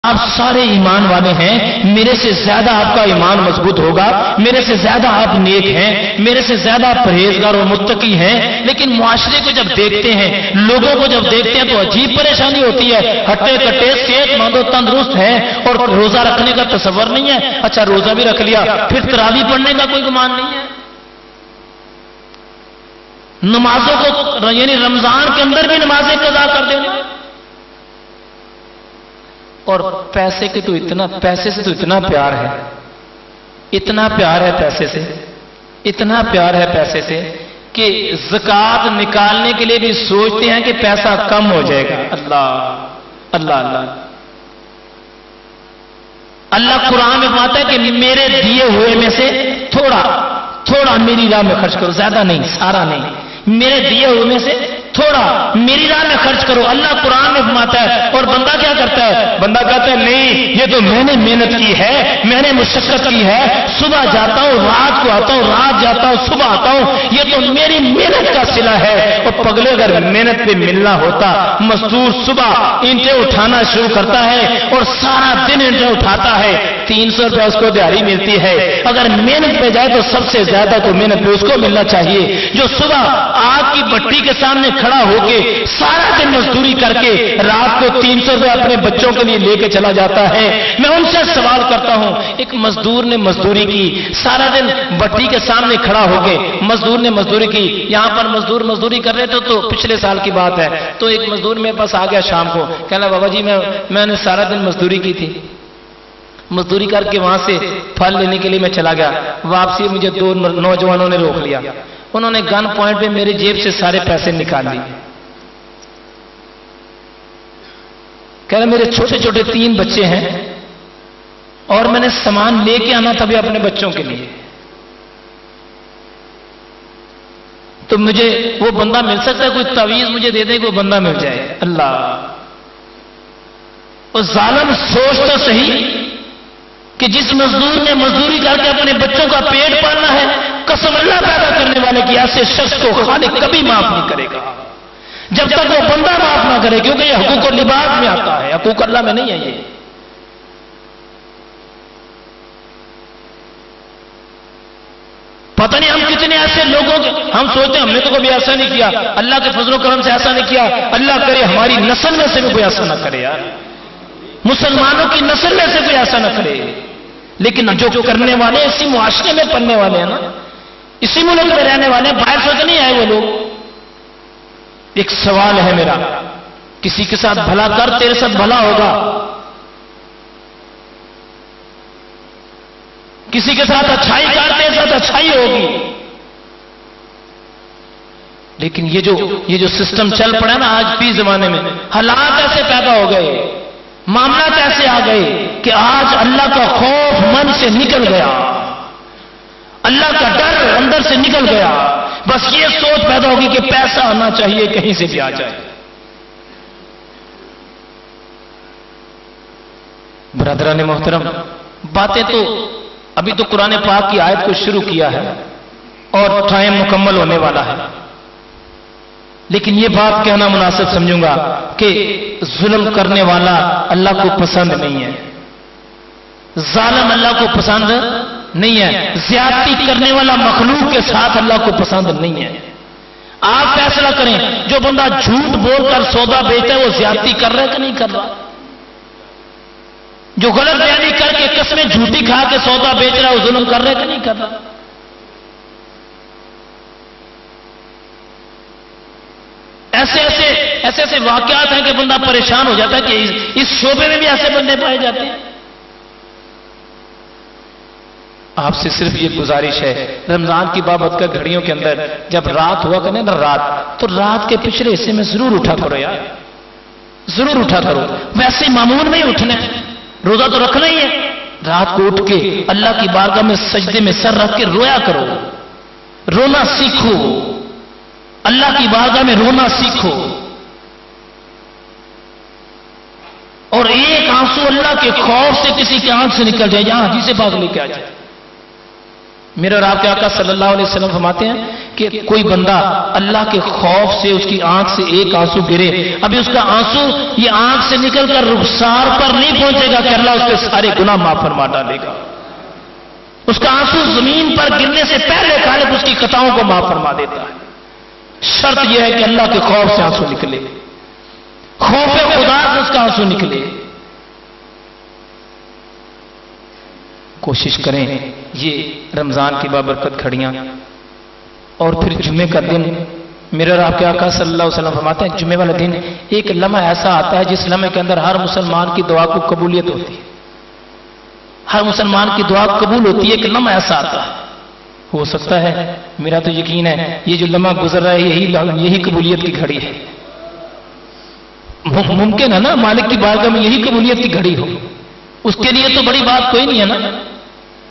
آپ سارے ایمان والے ہیں، میرے سے زیادہ آپ کا ایمان مضبوط ہوگا، میرے سے زیادہ آپ نیک ہیں، میرے سے زیادہ آپ پرہیزگار اور متقی ہیں، لیکن معاشرے کو جب دیکھتے ہیں، لوگوں کو جب دیکھتے ہیں تو عجیب پریشانی ہوتی ہے، ہٹے کٹے صحت مند و تندرست ہیں اور روزہ رکھنے کا تصور نہیں ہے۔ اچھا روزہ بھی رکھ لیا، پھر تراویح پڑھنے کا کوئی گمان نہیں ہے، نمازوں کو یعنی رمضان کے اندر بھی نمازیں قضا کر دینے، اور پیسے سے تو اتنا پیار ہے، اتنا پیار ہے پیسے سے، اتنا پیار ہے پیسے سے کہ زکوٰۃ نکالنے کے لیے بھی سوچتے ہیں کہ پیسہ کم ہو جائے گا۔ اللہ اللہ اللہ اللہ قرآن میں فرماتا ہے کہ میرے دیے ہوئے میں سے تھوڑا تھوڑا میری راہ میں خرچ کرو، زیادہ نہیں، سارا نہیں، میرے دیے ہوئے میں سے تھوڑا میری راہ میں خرچ کرو، اللہ قرآن میں فرماتا ہے۔ اور بندہ کیا کرتا ہے؟ بندہ کہتا ہے نہیں، یہ تو میں نے محنت کی ہے، میں نے مشقت کی ہے، صبح جاتا ہوں رات کو آتا ہوں، رات جاتا ہوں صبح آتا ہوں، یہ تو میری محنت کا صلہ ہے۔ اور پگلے اگر محنت پہ ملنا ہوتا، مزدور صبح اینٹیں اٹھانا شروع کرتا ہے اور سارا دن اینٹیں اٹھاتا ہے، 300 روپے اس کو دیہڑی ملتی ہے، اگر محنت پہ جائے تو سب سے زیادہ تو محنت پہ اس کو ملنا چاہیے جو صبح آگ کی بٹی کے سامنے کھڑا ہو کے سارا دن مزدوری کر کے رات کو 300 روپے اپنے بچوں کے لیے لے کے چلا جاتا ہے۔ میں ان سے سوال کرتا ہوں، ایک مزدور نے مزدوری کی، سارا دن بٹی کے سامنے کھڑا ہو کے مزدور نے مزدوری کی، یہاں پر مزدور مزدوری کر رہے تھے تو پچھلے سال کی بات ہے، تو ایک مزدور میرے پاس آ گیا شام کو، کہنا بابا جی میں نے سارا دن مزدوری کی تھی، مزدوری کر کے وہاں سے پھل لینے کے لیے میں چلا گیا، واپسی مجھے 2 نوجوانوں نے روک لیا، انہوں نے گن پوائنٹ پہ میری جیب سے سارے پیسے نکال لیے، کہہ رہے میرے چھوٹے چھوٹے 3 بچے ہیں اور میں نے سامان لے کے آنا تھا بھی اپنے بچوں کے لیے، تو مجھے وہ بندہ مل سکتا ہے، کوئی تعویذ مجھے دے دے، کوئی بندہ مل جائے۔ اللہ، وہ ظالم سوچ تو صحیح کہ جس مزدور نے مزدوری کر کے اپنے بچوں کا پیٹ پالنا ہے، قسم اللہ پیدا کرنے والے کی ایسے شخص کو خالق کبھی معاف نہیں کرے گا جب تک وہ بندہ معاف نہ کرے، کیونکہ یہ حقوق اللباد میں آتا ہے، حقوق اللہ میں نہیں ہے۔ یہ پتہ نہیں ہم کتنے ایسے لوگوں کے، ہم سوچتے ہیں ہم نے تو کبھی ایسا نہیں کیا، اللہ کے فضل و کرم سے ایسا نہیں کیا، اللہ کرے ہماری نسل میں سے بھی کوئی ایسا نہ کرے، یار مسلمانوں کی نسل میں سے کوئی ایسا نہ کرے، لیکن جو کرنے والے اسی معاشرے میں پلنے والے ہیں نا، اسی ملک میں رہنے والے ہیں، باہر سے تو نہیں آئے وہ لوگ۔ ایک سوال ہے میرا، کسی کے ساتھ بھلا کر تیرے ساتھ بھلا ہوگا، کسی کے ساتھ اچھائی کر تیرے ساتھ اچھائی ہوگی، لیکن یہ جو سسٹم چل پڑا نا آج بھی زمانے میں، حالات ایسے پیدا ہو گئے، معاملات ایسے آ گئے کہ آج اللہ کا خوف من سے نکل گیا، اللہ کا ڈر اندر سے نکل گیا، بس یہ سوچ پیدا ہوگی کہ پیسہ آنا چاہیے کہیں سے بھی آ جائے۔ برادران محترم، باتیں تو ابھی تو قرآن پاک کی آیت کو شروع کیا ہے اور ٹائم مکمل ہونے والا ہے، لیکن یہ بات کہنا مناسب سمجھوں گا کہ ظلم کرنے والا اللہ کو پسند نہیں ہے، ظالم اللہ کو پسند نہیں ہے، زیادتی کرنے والا مخلوق کے ساتھ اللہ کو پسند نہیں ہے۔ آپ فیصلہ کریں، جو بندہ جھوٹ بول کر سودا بیچتا ہے وہ زیادتی کر رہا ہے کہ نہیں کر رہا؟ جو غلط بیانی کر کے قسمیں جھوٹی کھا کے سودا بیچ رہا ہے وہ ظلم کر رہا ہے کہ نہیں کر رہا؟ ایسے واقعات ہیں کہ بندہ پریشان ہو جاتا ہے کہ اس شعبے میں بھی ایسے بندے پائے جاتے ہیں۔ آپ سے صرف یہ گزارش ہے، رمضان کی بابت کا گھڑیوں کے اندر جب رات ہوا کرنے نا رات، تو رات کے پچھلے حصے میں ضرور اٹھا کرو یار، ضرور اٹھا کرو، ویسے معمول میں ہی اٹھنا ہے، روزہ تو رکھنا ہی ہے، رات کو اٹھ کے اللہ کی بارگاہ میں سجدے میں سر رکھ کے رویا کرو، رونا سیکھو، اللہ کی بارگاہ میں رونا سیکھو، اور ایک آنسو اللہ کے خوف سے کسی کے آنکھ سے نکل جائے، جہاں حدیث پاک لے کے آ جائے، میرے اور آپ کے آقا صلی اللہ علیہ وسلم فرماتے ہیں کہ کوئی بندہ اللہ کے خوف سے اس کی آنکھ سے ایک آنسو گرے، ابھی اس کا آنسو یہ آنکھ سے نکل کر رخسار پر نہیں پہنچے گا کہ اللہ اس کے سارے گناہ معاف فرما ڈالے گا. اس کا آنسو زمین پر گرنے سے پہلے خالق اس کی خطاؤں کو معاف فرما دیتا ہے. شرط یہ ہے کہ اللہ کے خوف سے آنسو نکلے، خوف خدا سے اس کا آنسو نکلے. کوشش کریں یہ رمضان کی بابرکت گھڑیاں. اور پھر جمعے کا دن میرے اور آپ کے آقا صلی اللہ علیہ وسلم فرماتے ہیں جمعے والا دن ایک لمحہ ایسا آتا ہے جس لمحے کے اندر ہر مسلمان کی دعا کو قبولیت ہوتی ہے. ہر مسلمان کی دعا قبول ہوتی ہے. ایک لمحہ ایسا آتا ہے، ہو سکتا ہے، میرا تو یقین ہے یہ جو لمحہ گزر رہا ہے یہی قبولیت کی گھڑی ہے. ممکن ہے نا مالک کی بارگاہ میں یہی قبولیت کی گھڑی ہو. اس کے لیے تو بڑی بات کوئی نہیں ہے نا.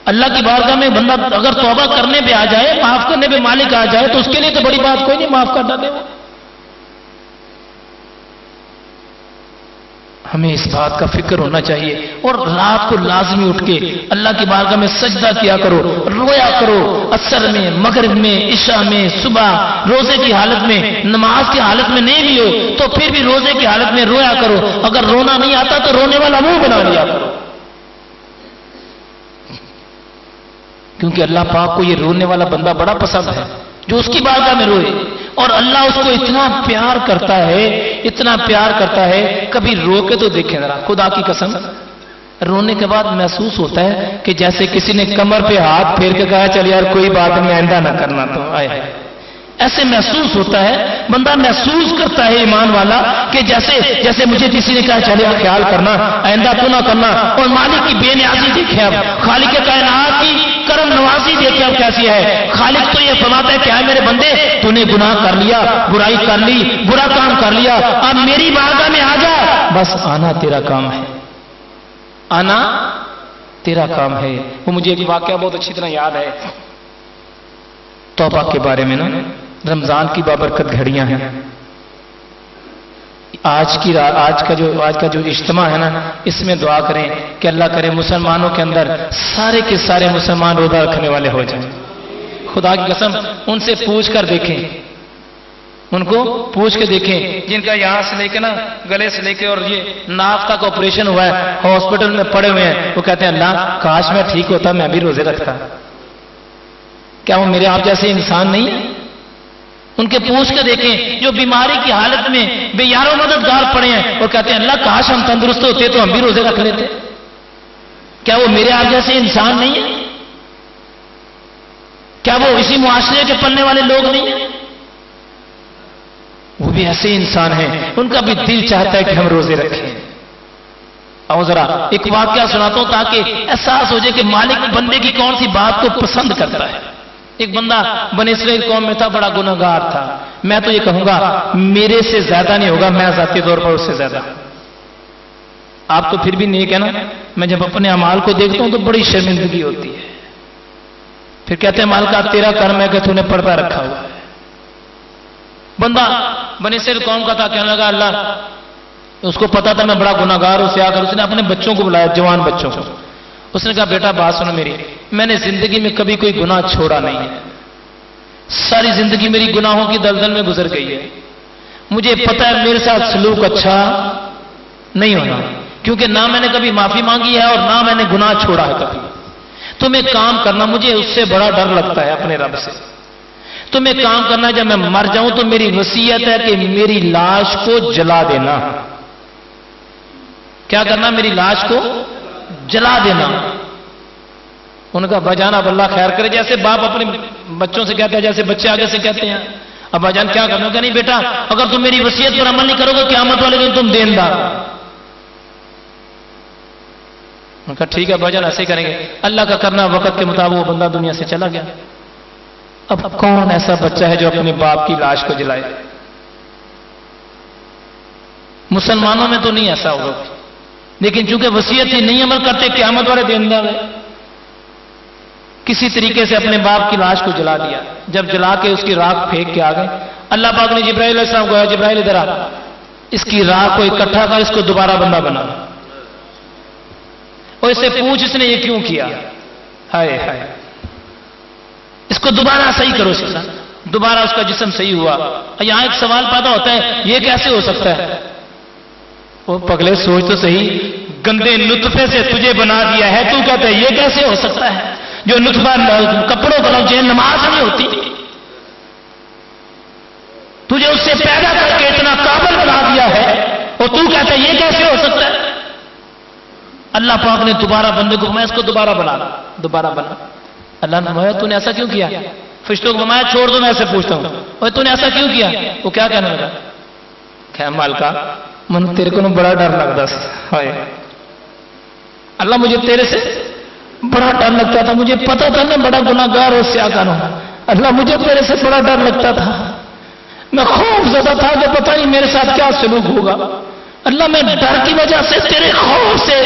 اللہ کی بارگاہ میں بندہ اگر توبہ کرنے پہ آ جائے، معاف کرنے پہ مالک آ جائے تو اس کے لیے تو بڑی بات کوئی نہیں، معاف کر ڈالے. ہمیں اس بات کا فکر ہونا چاہیے. اور رات کو لازمی اٹھ کے اللہ کی بارگاہ میں سجدہ کیا کرو، رویا کرو. عصر میں، مغرب میں، عشاء میں، صبح روزے کی حالت میں، نماز کی حالت میں نہیں بھی ہو تو پھر بھی روزے کی حالت میں رویا کرو. اگر رونا نہیں آتا تو رونے والا منہ بنا لیا کرو، کیونکہ اللہ پاک کو یہ رونے والا بندہ بڑا پسند ہے جو اس کی بارگاہ میں روئے. اور اللہ اس کو اتنا پیار کرتا ہے، اتنا پیار کرتا ہے. کبھی رو کے تو دیکھیں ذرا، خدا کی قسم رونے کے بعد محسوس ہوتا ہے کہ جیسے کسی نے کمر پہ ہاتھ پھیر کے کہا چل یار کوئی بات نہیں آئندہ نہ کرنا. تو آئے ایسے محسوس ہوتا ہے، بندہ محسوس کرتا ہے ایمان والا کہ جیسے مجھے کسی نے کہا چلے خیال کرنا آئندہ تو نہ کرنا. اور مالک کی بے نیازی دیکھیں، اب خالق کائنات کی کرم نوازی دیکھیں اب کیسی ہے. خالق تو یہ فرماتا ہے کہ اے میرے بندے تو نے گناہ کر لیا، برائی کر لی، برا کام کر لیا، اب میری بارگاہ میں آ جا، بس آنا تیرا کام ہے، آنا تیرا کام ہے. وہ مجھے ایک واقعہ بہت اچھی طرح یاد ہے توبہ کے بارے میں نا. رمضان کی بابرکت گھڑیاں ہیں. آج کا جو اجتماع ہے نا اس میں دعا کریں کہ اللہ کرے مسلمانوں کے اندر سارے کے سارے مسلمان روزہ رکھنے والے ہو جائیں. خدا کی قسم ان سے پوچھ کر دیکھیں، ان کو پوچھ کے دیکھیں جن کا یہاں سے لے کے نا گلے سے لے کے اور یہ ناک تک آپریشن ہوا ہے، ہاسپٹل میں پڑے ہوئے ہیں، وہ کہتے ہیں اللہ کاش میں ٹھیک ہوتا میں بھی روزے رکھتا. کیا وہ میرے آپ جیسے انسان نہیں ہیں؟ ان کے پوچھ کے دیکھیں جو بیماری کی حالت میں بے یار و مددگار پڑے ہیں، وہ کہتے ہیں اللہ کاش ہم تندرست ہوتے تو ہم بھی روزے رکھ لیتے. کیا وہ میرے آپ جیسے انسان نہیں ہیں؟ کیا وہ اسی معاشرے کے پلنے والے لوگ نہیں ہیں؟ وہ بھی ایسے انسان ہیں، ان کا بھی دل چاہتا ہے کہ ہم روزے رکھیں. اور ذرا ایک واقعہ سناتا ہوں تاکہ احساس ہو جائے کہ مالک بندے کی کون سی بات کو پسند کرتا ہے. ایک بندہ بنی اسرائیل قوم میں تھا، بڑا گناہگار تھا. میں تو یہ کہوں گا میرے سے زیادہ نہیں ہوگا، میں ذاتی طور پر اس سے زیادہ. آپ تو پھر بھی نیک ہے نا. میں جب اپنے اعمال کو دیکھتا ہوں تو بڑی شرمندگی ہوتی ہے. پھر کہتے ہیں مالکا تیرا کرم ہے کہ تو نے پردہ رکھا ہوا ہے. بندہ بنی اسرائیل قوم کا تھا، کہنے لگا اللہ، اس کو پتا تھا میں بڑا گناہگار ہوں. سے آ کر اس نے اپنے بچوں کو بلایا، جوان بچوں کو. اس نے کہا بیٹا بات سنو میری، میں نے زندگی میں کبھی کوئی گناہ چھوڑا نہیں ہے. ساری زندگی میری گناہوں کی دلدل میں گزر گئی ہے. مجھے پتا ہے میرے ساتھ سلوک اچھا نہیں ہونا، کیونکہ نہ میں نے کبھی معافی مانگی ہے اور نہ میں نے گناہ چھوڑا ہے کبھی. تم ایک کام کرنا، مجھے اس سے بڑا ڈر لگتا ہے اپنے رب سے. تم ایک کام کرنا، جب میں مر جاؤں تو میری وصیت ہے کہ میری لاش کو جلا دینا. کیا کرنا؟ میری لاش کو جلا دینا. ان کا بجان اب اللہ خیر کرے، جیسے باپ اپنے بچوں سے کہتے ہیں، جیسے بچے آگے سے کہتے ہیں اب بجان کیا کرنا؟ کہ نہیں بیٹا اگر تم میری وصیت پر عمل نہیں کرو گے قیامت والے دن تم دیندار. ان کا ٹھیک ہے بجان ایسے ہی کریں گے. اللہ کا کرنا وقت کے مطابق وہ بندہ دنیا سے چلا گیا. اب کون ایسا بچہ ہے جو اپنے باپ کی لاش کو جلائے؟ مسلمانوں میں تو نہیں ایسا ہوگا، لیکن چونکہ وصیت ہی نہیں عمل کرتے قیامت والے دن کسی طریقے سے اپنے باپ کی لاش کو جلا دیا. جب جلا کے اس کی راکھ پھینک کے آ گئے، اللہ پاک نے جبرائیل علیہ السلام کو کہا جبرائیل ادھر آ، اس کی راکھ کو اکٹھا کر، اس کو دوبارہ بندہ بنا. اور اس سے پوچھ اس نے یہ کیوں کیا؟ ہائے ہائے. کو دوبارہ صحیح کرو اس کے ساتھ، دوبارہ اس کا جسم صحیح ہوا۔ یہاں ایک سوال پیدا ہوتا ہے، یہ کیسے ہو سکتا ہے؟ وہ پگلے سوچ تو صحیح، گندے نطفے سے تجھے بنا دیا ہے، تو کہتا ہے یہ کیسے ہو سکتا ہے؟ جو نطفہ کپڑوں پر نماز نہیں ہوتی، تجھے اس سے پیدا کر کے اتنا قابل بنا دیا ہے، اور تو کہتا ہے یہ کیسے ہو سکتا ہے؟ اللہ پاک نے دوبارہ بندے کو فرمایا اس کو دوبارہ بنا، دوبارہ بنا۔ اللہ نے فرمایا تو نے ایسا کیوں کیا؟ فرشتوں کو فرمایا چھوڑ دو، میں ایسے پوچھتا ہوں، اور تو نے ایسا کیوں کیا؟ وہ کیا کہنے لگا؟ کہ مالکا من تیرے کو بڑا ڈر لگتا ہے، اللہ مجھے تیرے سے بڑا ڈر لگتا تھا، مجھے پتا تھا میں بڑا گناہگار اور سیاکار ہوں، اللہ مجھے تیرے سے بڑا ڈر لگتا تھا، میں خوف زدہ تھا کہ پتہ نہیں میرے ساتھ کیا سلوک ہوگا، اللہ میں ڈر کی وجہ سے تیرے خوف سے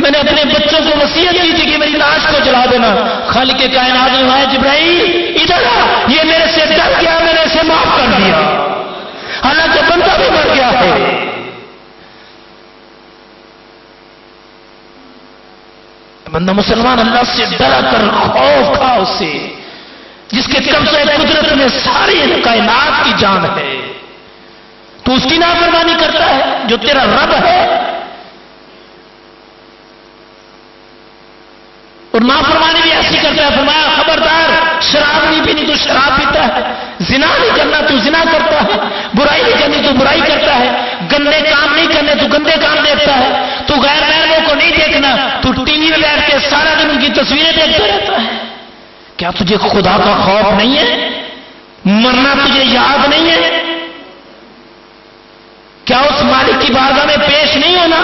میں نے اپنے بچوں کو وصیت کی تھی کہ میری لاش کو جلا دینا۔ خالق کائنات نے فرمایا جبرائیل ادھر آ، یہ میرے سے ڈر گیا، میں نے اسے معاف کر دیا، حالانکہ بندہ بھی مر گیا ہے۔ بندہ مسلمان اللہ سے ڈرا کر خوف کھا اس سے جس کے قبضہ قدرت میں ساری کائنات کی جان ہے، تو اس کی نافرمانی کرتا ہے جو تیرا رب ہے، اور نافرمانی بھی ایسی کرتا ہے۔ فرمایا خبردار، شراب نہیں پینی تو شراب پیتا ہے، زنا نہیں کرنا تو زنا کرتا ہے، برائی نہیں کرنی تو برائی کرتا ہے، گندے کام نہیں کرنے تو گندے کام دیکھتا ہے، تو غیر محرموں کو نہیں دیکھنا، تو ٹی وی میں بیٹھ کے سارا دن ان کی تصویریں دیکھتا رہتا ہے۔ کیا تجھے خدا کا خوف نہیں ہے؟ مرنا تجھے یاد نہیں ہے؟ کیا اس مالک کی بارگاہ میں پیش نہیں ہونا؟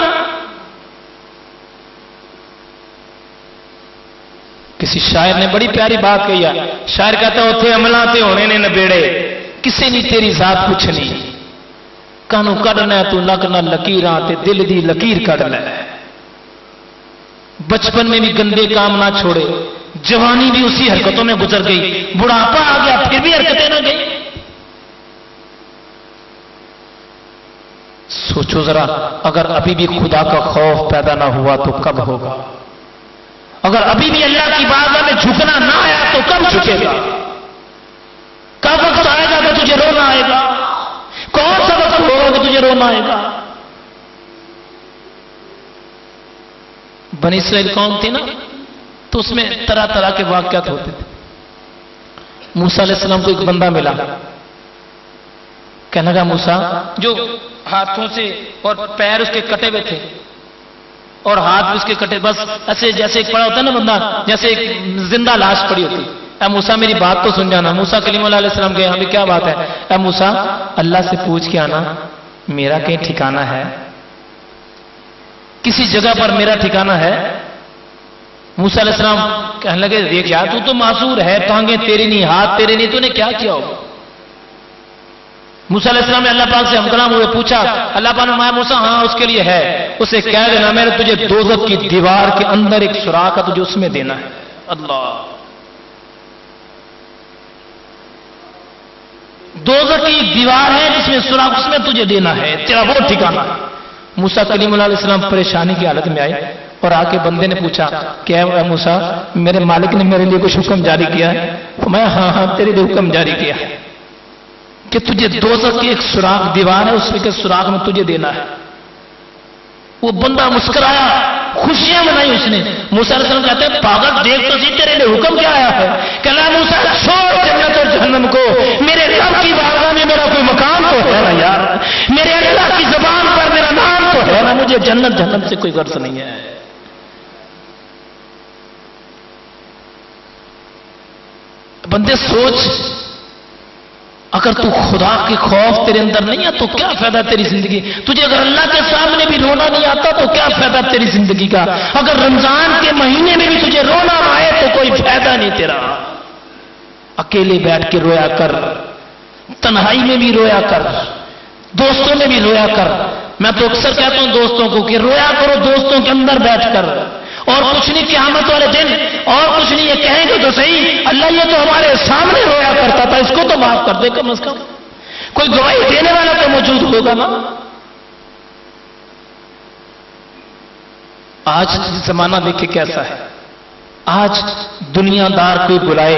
کسی شاعر نے بڑی پیاری بات کہی ہے، شاعر کہتا ہے اتھے عملہ تے ہونے نے نبیڑے، کسے نہیں تیری ذات پوچھنی، کانوں کڈنا تو نک نہ لکیراں تے دل دی لکیر کڈ لے۔ بچپن میں بھی گندے کام نہ چھوڑے، جوانی بھی اسی حرکتوں میں گزر گئی، بڑھاپا آ گیا پھر بھی حرکتیں نہ گئی۔ سوچو ذرا، اگر ابھی بھی خدا کا خوف پیدا نہ ہوا تو کب ہوگا؟ اگر ابھی بھی اللہ کی بارگاہ میں جھکنا نہ آیا تو کب جھکے گا؟ کب وقت آئے گا کہ تجھے رونا آئے گا؟ کون سا وقت ہوگا کہ تجھے رونا آئے گا؟ بنی اسرائیل قوم تھی نا، تو اس میں طرح طرح کے واقعات ہوتے تھے۔ موسیٰ علیہ السلام کو ایک بندہ ملا، کہنے لگا موسیٰ، جو ہاتھوں سے اور پیر اس کے کٹے ہوئے تھے اور ہاتھ بھی اس کے کٹے، بس ایسے جیسے ایک پڑا ہوتا ہے نا بندہ، جیسے ایک زندہ لاش پڑی ہوتی۔ اے موسیٰ میری بات تو سن جانا۔ موسیٰ کلیم اللہ علیہ السلام کہے ہمیں کیا بات ہے؟ اے موسیٰ اللہ سے پوچھ کے آنا میرا کہیں ٹھکانہ ہے، کسی جگہ پر میرا ٹھکانہ ہے؟ موسیٰ علیہ السلام کہنے لگے دیکھ یار تو معذور ہے، ٹانگیں تیری نہیں، ہاتھ تیرے نہیں، تو نے کیا کیا ہو؟ موسیٰ علیہ السلام نے اللہ پاک سے ہم کلام ہوئے پوچھا، اللہ پاک نے فرمایا موسیٰ ہاں اس کے لیے ہے، اسے کہہ دینا میں نے تجھے دوزخ کی دیوار کے اندر ایک سوراخ ہے، تجھے اس میں دینا ہے۔ اللہ، دوزخ کی دیوار ہے جس میں سوراخ، اس میں تجھے دینا ہے، تیرا وہ ٹھکانہ ہے۔ موسیٰ کلیم اللہ علیہ السلام پریشانی کی حالت میں آئے اور آ کے بندے نے پوچھا کہ اے موسیٰ میرے مالک نے میرے لیے کچھ حکم جاری کیا ہے؟ فرمایا ہاں ہاں تیرے لیے حکم جاری کیا ہے کہ تجھے دوزخ کی ایک سوراخ دیوار ہے، اس کے سوراخ میں تجھے دینا ہے۔ وہ بندہ مسکرایا، خوشیاں منائی اس نے۔ موسیٰ علیہ السلام کہتے ہیں پاگل دیکھ تو سی تیرے لیے حکم کیا آیا ہے؟ کہنا موسیٰ چھوڑ جنت اور جہنم کو، میرے رب کی بارگاہ میں میرا کوئی مقام تو ہے نا یار، میرے اللہ کی زبان پر میرا نام تو ہے نا، مجھے جنت جہنم سے کوئی غرض نہیں ہے۔ بندے سوچ، اگر تو خدا کے خوف تیرے اندر نہیں ہے تو کیا فائدہ تیری زندگی؟ تجھے اگر اللہ کے سامنے بھی رونا نہیں آتا تو کیا فائدہ تیری زندگی کا؟ اگر رمضان کے مہینے میں بھی تجھے رونا نہ آئے تو کوئی فائدہ نہیں تیرا۔ اکیلے بیٹھ کے رویا کر، تنہائی میں بھی رویا کر، دوستوں میں بھی رویا کر۔ میں تو اکثر کہتا ہوں دوستوں کو کہ رویا کرو دوستوں کے اندر بیٹھ کر، اور کچھ نہیں قیامت والے دن، اور کچھ نہیں، یہ کہیں گے تو صحیح اللہ یہ تو ہمارے سامنے رویا کرتا تھا، اس کو تو معاف کر دے، کم از کم کوئی گواہی دینے والا تو موجود ہوگا نا۔ آج زمانہ دیکھے کیسا ہے، آج دنیا دار کوئی بلائے